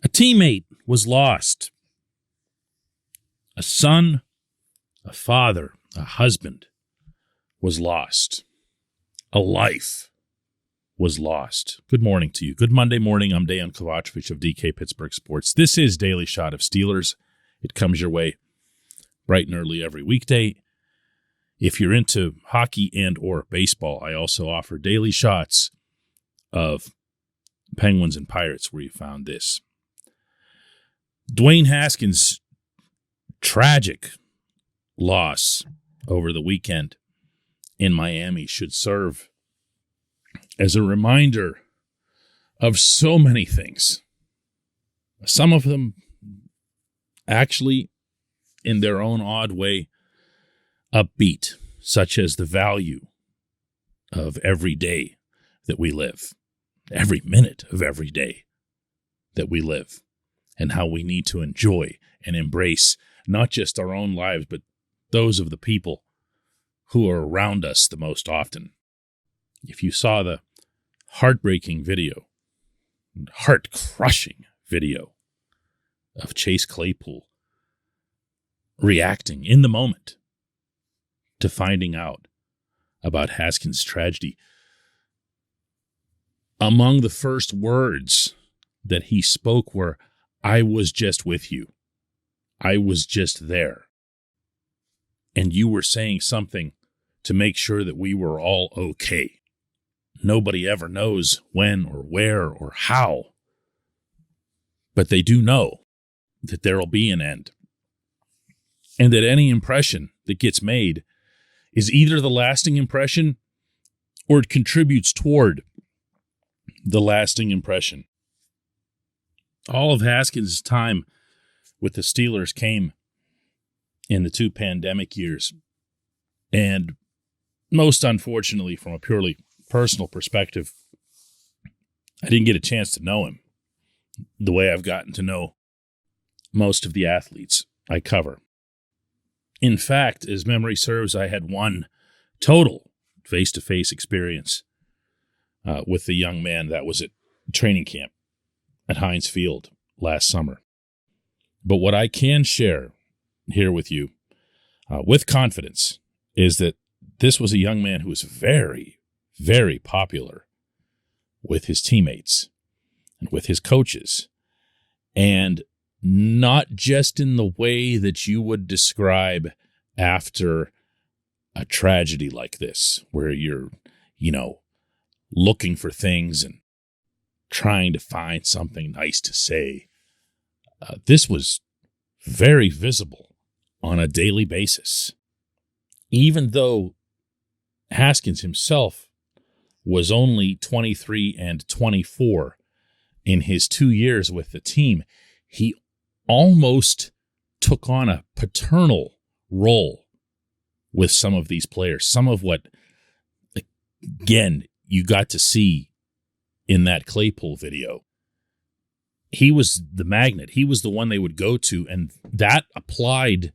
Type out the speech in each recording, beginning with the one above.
A teammate was lost. A son, a father, a husband was lost. A life was lost. Good morning to you. Good Monday morning. I'm Dejan Kovacevic of DK Pittsburgh Sports. This is Daily Shot of Steelers. It comes your way bright and early every weekday. If you're into hockey and or baseball, I also offer daily shots of Penguins and Pirates where you found this. Dwayne Haskins' tragic loss over the weekend in Miami should serve as a reminder of so many things. Some of them actually, in their own odd way, upbeat, such as the value of every day that we live, every minute of every day that we live, and how we need to enjoy and embrace not just our own lives, but those of the people who are around us the most often. If you saw the heartbreaking video, heart-crushing video of Chase Claypool reacting in the moment to finding out about Haskins' tragedy, among the first words that he spoke were, "I was just with you. I was just there. And you were saying something to make sure that we were all okay." Nobody ever knows when or where or how, but they do know that there will be an end. And that any impression that gets made is either the lasting impression or it contributes toward the lasting impression. All of Haskins' time with the Steelers came in the two pandemic years. And most unfortunately, from a purely personal perspective, I didn't get a chance to know him the way I've gotten to know most of the athletes I cover. In fact, as memory serves, I had one total face-to-face experience with the young man that was at training camp at Heinz Field last summer. But what I can share here with you with confidence is that this was a young man who was very, very popular with his teammates and with his coaches. And not just in the way that you would describe after a tragedy like this, where you're, looking for things and trying to find something nice to say. This was very visible on a daily basis. Even though Haskins himself was only 23 and 24 in his 2 years with the team, he almost took on a paternal role with some of these players. Some of what, again, you got to see in that Claypool video. He was the magnet. He was the one they would go to, and that applied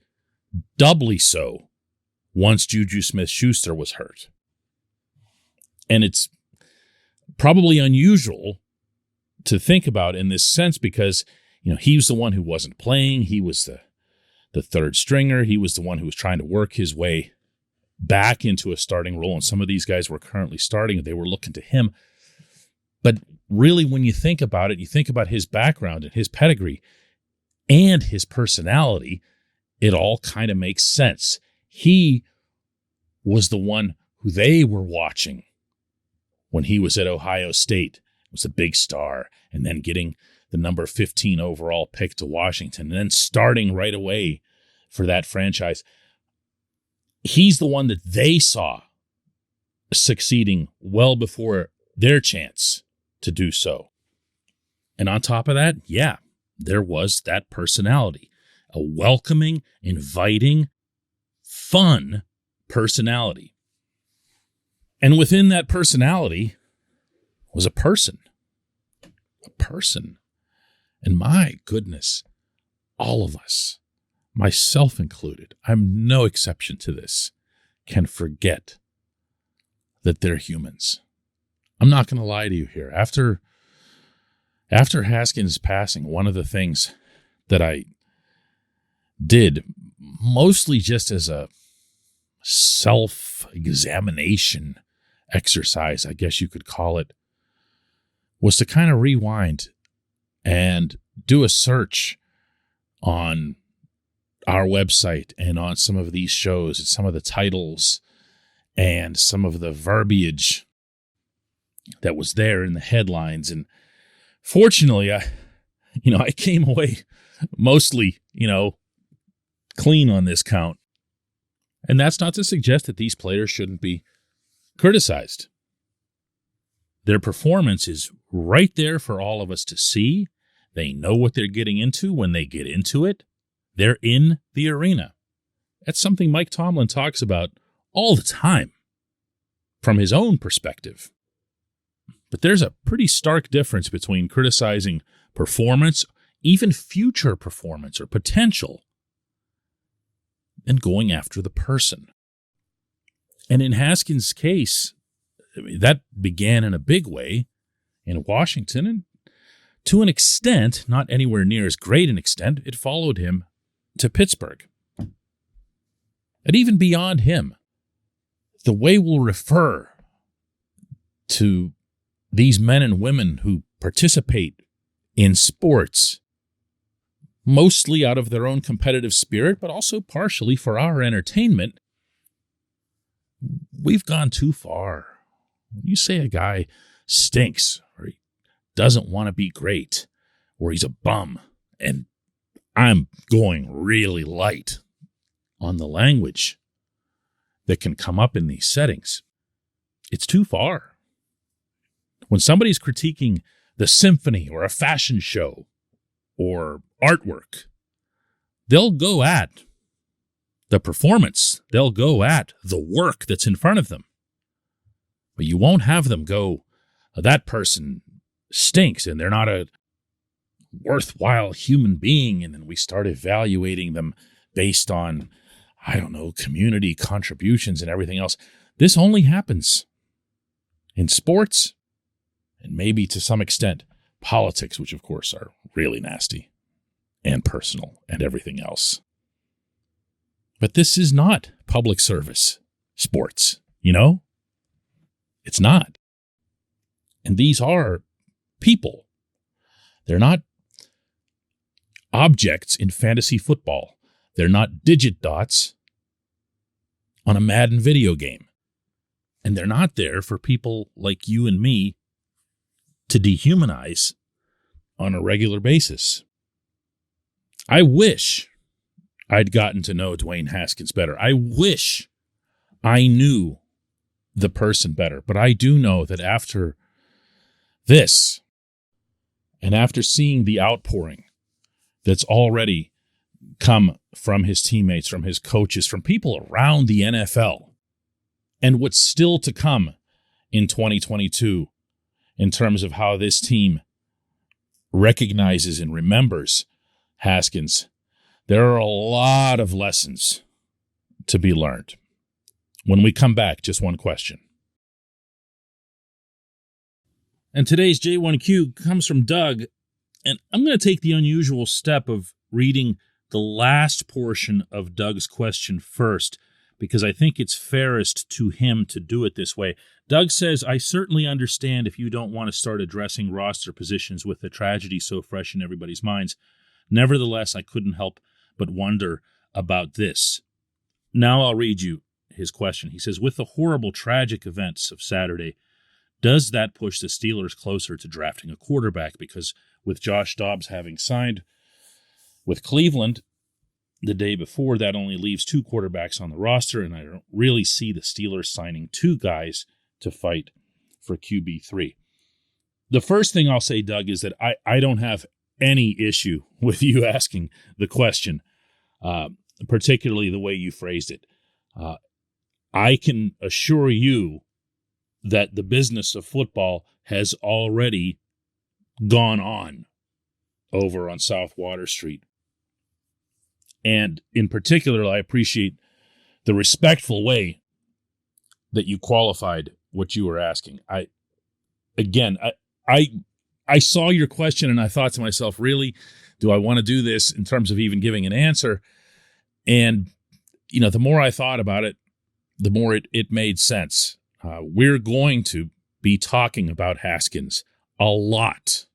doubly so once Juju Smith-Schuster was hurt. And it's probably unusual to think about in this sense because, he was the one who wasn't playing. He was the third stringer. He was the one who was trying to work his way back into a starting role. And some of these guys were currently starting. They were looking to him. But really, when you think about it, you think about his background and his pedigree and his personality, it all kind of makes sense. He was the one who they were watching when he was at Ohio State. Was a big star, and then getting the number 15 overall pick to Washington, and then starting right away for that franchise. He's the one that they saw succeeding well before their chance to do so. And on top of that, there was that personality, a welcoming, inviting, fun personality. And within that personality was a person. And my goodness, all of us, myself included, I'm no exception to this, can forget that they're humans. I'm not going to lie to you here. After After Haskins' passing, one of the things that I did, mostly just as a self-examination exercise, I guess you could call it, was to kind of rewind and do a search on our website and on some of these shows and some of the titles and some of the verbiage that was there in the headlines. And fortunately, I came away mostly, clean on this count. And that's not to suggest that these players shouldn't be criticized. Their performance is right there for all of us to see. They know what they're getting into when they get into it. They're in the arena. That's something Mike Tomlin talks about all the time from his own perspective. But there's a pretty stark difference between criticizing performance, even future performance or potential, and going after the person. And in Haskins' case, that began in a big way in Washington, and to an extent, not anywhere near as great an extent, it followed him to Pittsburgh. And even beyond him, the way we'll refer to these men and women who participate in sports, mostly out of their own competitive spirit, but also partially for our entertainment, we've gone too far. When you say a guy stinks, or he doesn't want to be great, or he's a bum, and I'm going really light on the language that can come up in these settings, it's too far. When somebody's critiquing the symphony or a fashion show or artwork, they'll go at the performance. They'll go at the work that's in front of them. But you won't have them go, that person stinks and they're not a worthwhile human being. And then we start evaluating them based on, community contributions and everything else. This only happens in sports and maybe to some extent politics, which of course are really nasty and personal and everything else. But this is not public service sports, It's not. And these are people. They're not objects in fantasy football. They're not digit dots on a Madden video game. And they're not there for people like you and me to dehumanize on a regular basis. I wish I'd gotten to know Dwayne Haskins better. I wish I knew the person better. But I do know that after this, and after seeing the outpouring that's already come from his teammates, from his coaches, from people around the NFL, and what's still to come in 2022 in terms of how this team recognizes and remembers Haskins, there are a lot of lessons to be learned. When we come back, just one question. And today's J1Q comes from Doug, and I'm going to take the unusual step of reading the last portion of Doug's question first, because I think it's fairest to him to do it this way. Doug says, I certainly understand if you don't want to start addressing roster positions with the tragedy so fresh in everybody's minds. Nevertheless, I couldn't help but wonder about this. Now I'll read you his question. He says, with the horrible, tragic events of Saturday, does that push the Steelers closer to drafting a quarterback? Because with Josh Dobbs having signed with Cleveland the day before, that only leaves two quarterbacks on the roster, and I don't really see the Steelers signing two guys to fight for QB3. The first thing I'll say, Doug, is that I don't have any issue with you asking the question, particularly the way you phrased it. I can assure you that the business of football has already gone on over on South Water Street. And in particular, I appreciate the respectful way that you qualified what you were asking. I I saw your question and I thought to myself, really, do I want to do this in terms of even giving an answer? And, the more I thought about it, the more it made sense. We're going to be talking about Haskins a lot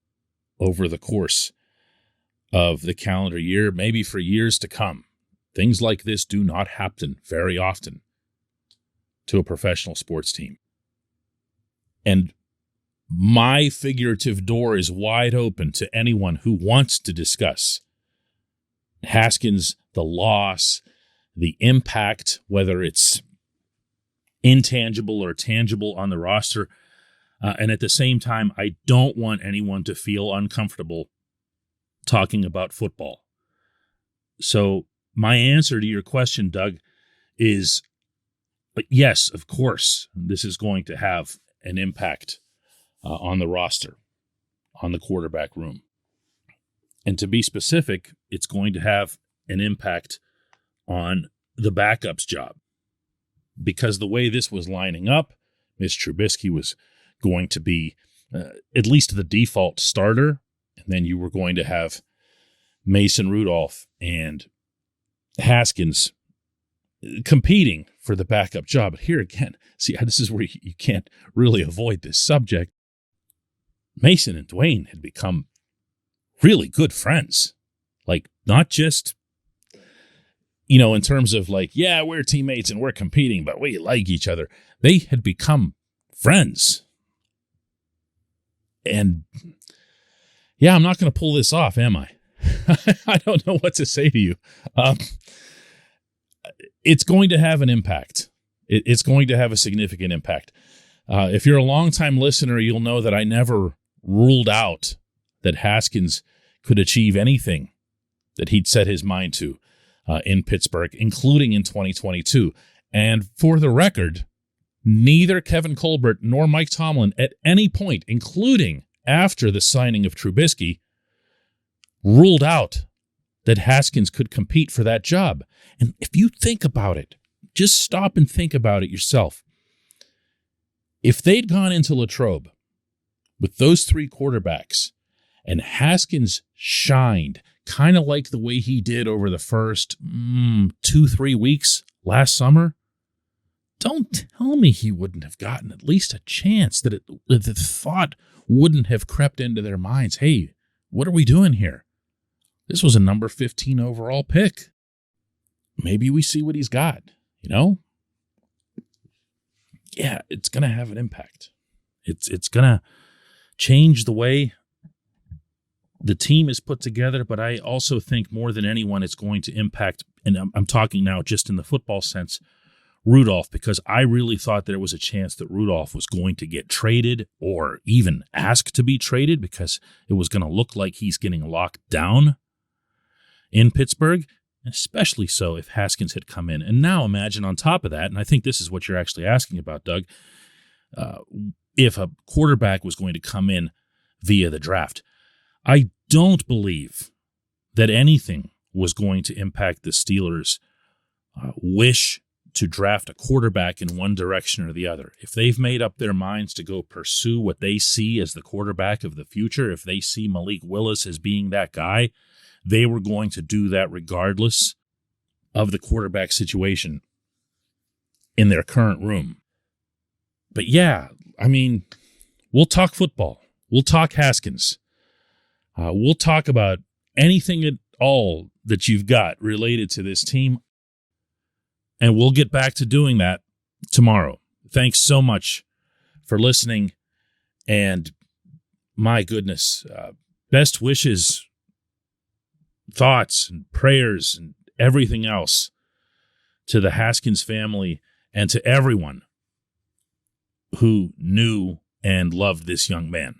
over the course of the calendar year, maybe for years to come. Things like this do not happen very often to a professional sports team. And my figurative door is wide open to anyone who wants to discuss Haskins, the loss, the impact, whether it's intangible or tangible on the roster. And at the same time, I don't want anyone to feel uncomfortable talking about football. So my answer to your question, Doug, is yes, of course, this is going to have an impact on the roster, on the quarterback room. And to be specific, it's going to have an impact on the backup's job. Because the way this was lining up, Mitch Trubisky was going to be at least the default starter, and then you were going to have Mason Rudolph and Haskins competing for the backup job. But here again, see, this is where you can't really avoid this subject. Mason and Dwayne had become really good friends. Like, not just, in terms of like, yeah, we're teammates and we're competing, but we like each other. They had become friends. And yeah, I'm not going to pull this off, am I? I don't know what to say to you. It's going to have an impact. It's going to have a significant impact. If you're a longtime listener, you'll know that I never ruled out that Haskins could achieve anything that he'd set his mind to in Pittsburgh, including in 2022. And for the record, neither Kevin Colbert nor Mike Tomlin at any point, including after the signing of Trubisky, ruled out that Haskins could compete for that job. And if you think about it, just stop and think about it yourself. If they'd gone into Latrobe with those three quarterbacks and Haskins shined kind of like the way he did over the first 2-3 weeks last summer, don't tell me he wouldn't have gotten at least a chance, that the thought wouldn't have crept into their minds, hey, what are we doing here? This was a number 15 overall pick. Maybe we see what he's got, Yeah, it's going to have an impact. It's going to change the way the team is put together, but I also think more than anyone it's going to impact, and I'm talking now just in the football sense, Rudolph, because I really thought there was a chance that Rudolph was going to get traded or even asked to be traded, because it was going to look like he's getting locked down in Pittsburgh, especially so if Haskins had come in. And now imagine on top of that, and I think this is what you're actually asking about, Doug, if a quarterback was going to come in via the draft. I don't believe that anything was going to impact the Steelers' wish to draft a quarterback in one direction or the other. If they've made up their minds to go pursue what they see as the quarterback of the future, if they see Malik Willis as being that guy, they were going to do that regardless of the quarterback situation in their current room. But yeah, we'll talk football. We'll talk Haskins. We'll talk about anything at all that you've got related to this team. And we'll get back to doing that tomorrow. Thanks so much for listening. And my goodness, best wishes, thoughts and prayers and everything else to the Haskins family and to everyone who knew and loved this young man.